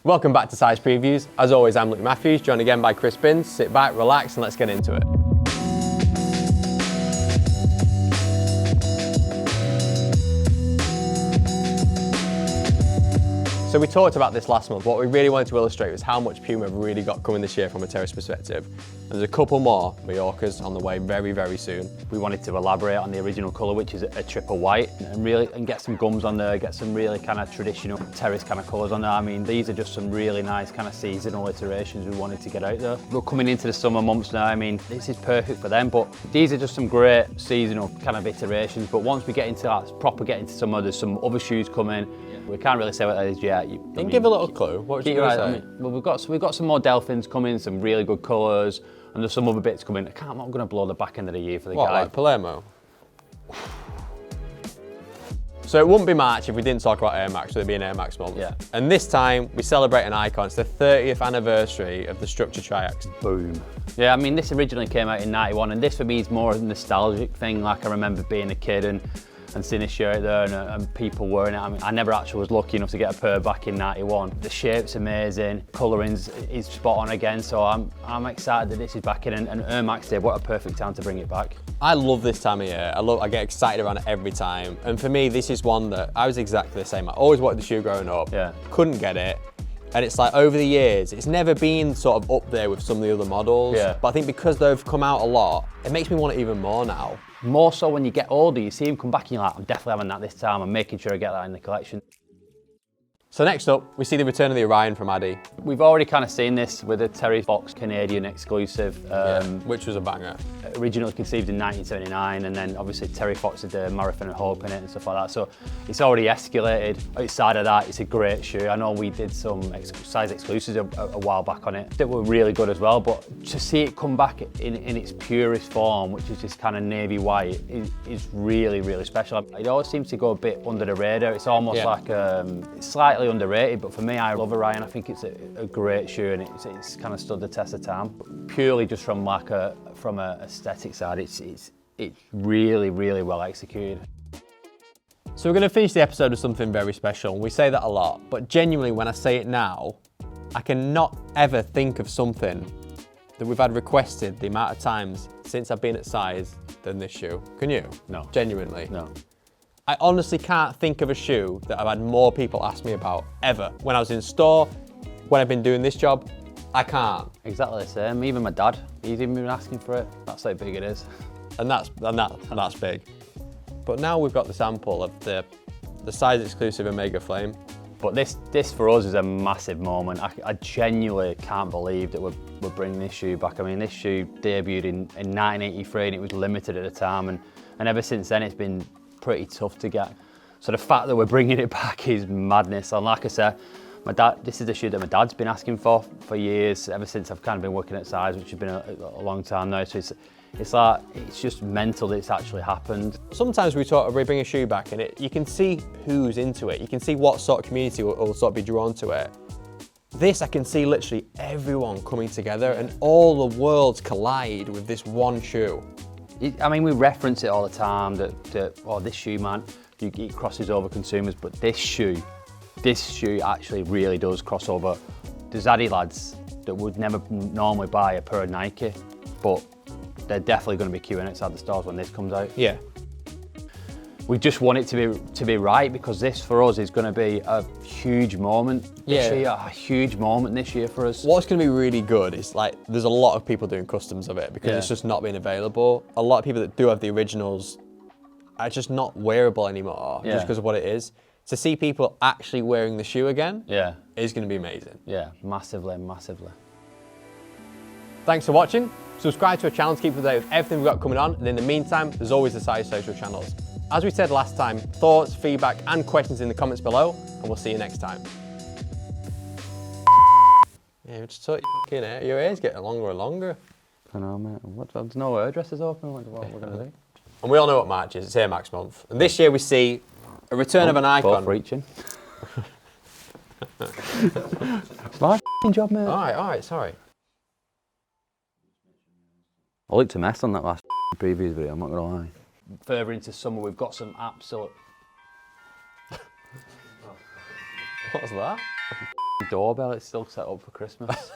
Welcome back to Size Previews. As always, I'm Luke Matthews, joined again by Chris Binns. Sit back, relax, and let's get into it. So we talked about this last month. What we really wanted to illustrate was how much Puma have really got coming this year from a terrace perspective. And there's a couple more Mallorcas on the way very, very soon. We wanted to elaborate on the original colour, which is a triple white, and get some gums on there, get some really kind of traditional terrace kind of colours on there. I mean, these are just some really nice kind of seasonal iterations we wanted to get out there. We're coming into the summer months now. I mean, this is perfect for them, but these are just some great seasonal kind of iterations. But once we get into that, proper get into summer, there's some other shoes coming. We can't really say what that is yet. You can give a little clue. What would you say? I mean, well, we've got some more Delphins coming, some really good colours, and there's some other bits coming. I'm not going to blow the back end of the year for the guy. Like Palermo? So it wouldn't be March if we didn't talk about Air Max, so it'd be an Air Max month. Yeah. And this time, we celebrate an icon. It's the 30th anniversary of the Structure Triax. Boom. Yeah, I mean, this originally came out in '91, and this for me is more a nostalgic thing. Like, I remember being a kid and seeing this shirt there and people wearing it. I mean, I never actually was lucky enough to get a pair back in '91. The shape's amazing, colouring is spot on again, so I'm excited that this is back in, and Air Max Day, what a perfect time to bring it back. I love this time of year. I get excited around it every time. And for me, this is one that I was exactly the same. I always wanted the shoe growing up, couldn't get it. And it's like over the years, it's never been sort of up there with some of the other models. Yeah. But I think because they've come out a lot, it makes me want it even more now. More so when you get older, you see them come back and you're like, I'm definitely having that this time. I'm making sure I get that in the collection. So next up, we see the return of the Orion from Adi. We've already kind of seen this with the Terry Fox Canadian exclusive. Which was a banger. Originally conceived in 1979, and then obviously Terry Fox did the Marathon of Hope in it and stuff like that. So it's already escalated. Outside of that, it's a great shoe. I know we did some size exclusives a while back on it that were really good as well, but to see it come back in its purest form, which is this kind of navy white, is really, really special. It always seems to go a bit under the radar. It's almost like it's slightly underrated, but for me, I love Orion. I think it's a great shoe, and it's kind of stood the test of time. Purely just from like from a aesthetic side, it's really, really well executed. So we're going to finish the episode with something very special. We say that a lot, but genuinely when I say it now, I cannot ever think of something that we've had requested the amount of times since I've been at Size than this shoe. Can you? No. Genuinely? No. I honestly can't think of a shoe that I've had more people ask me about ever. When I was in store, when I've been doing this job, I can't. Exactly the same. Even my dad, he's even been asking for it. That's how big it is. And that's big. But now we've got the sample of the Size exclusive Omega Flame. But this for us is a massive moment. I genuinely can't believe that we're bringing this shoe back. I mean, this shoe debuted in 1983 and it was limited at the time, and ever since then it's been pretty tough to get. So the fact that we're bringing it back is madness. And like I said, this is a shoe that my dad's been asking for years, ever since I've kind of been working at Size, which has been a long time now. So it's just mental that it's actually happened. Sometimes we bring a shoe back and you can see who's into it. You can see what sort of community will sort of be drawn to it. This, I can see literally everyone coming together and all the worlds collide with this one shoe. I mean, we reference it all the time that oh, this shoe, man, it crosses over consumers, but this shoe actually really does cross over. There's Adi lads that would never normally buy a pair of Nike, but they're definitely going to be queuing outside the stores when this comes out. Yeah. We just want it to be right, because this for us is going to be a huge moment this year, a huge moment this year for us. What's going to be really good is like there's a lot of people doing customs of it because it's just not been available. A lot of people that do have the originals are just not wearable anymore just because of what it is. To see people actually wearing the shoe again is going to be amazing. Yeah, massively, massively. Thanks for watching. Subscribe to our channel to keep up to date with everything we've got coming on. And in the meantime, there's always the Size social channels. As we said last time, thoughts, feedback, and questions in the comments below, and we'll see you next time. Yeah, just sort of, your hair's getting longer and longer. I know, mate. There's no hairdressers open. What we're going to do? And we all know what March is. It's Air Max month. And this year we see a return of an icon. Both reaching. It's my job, mate. All right, sorry. I looked a mess on that last previews video, I'm not going to lie. Further into summer, we've got some absolute... What was that? Doorbell, it's still set up for Christmas.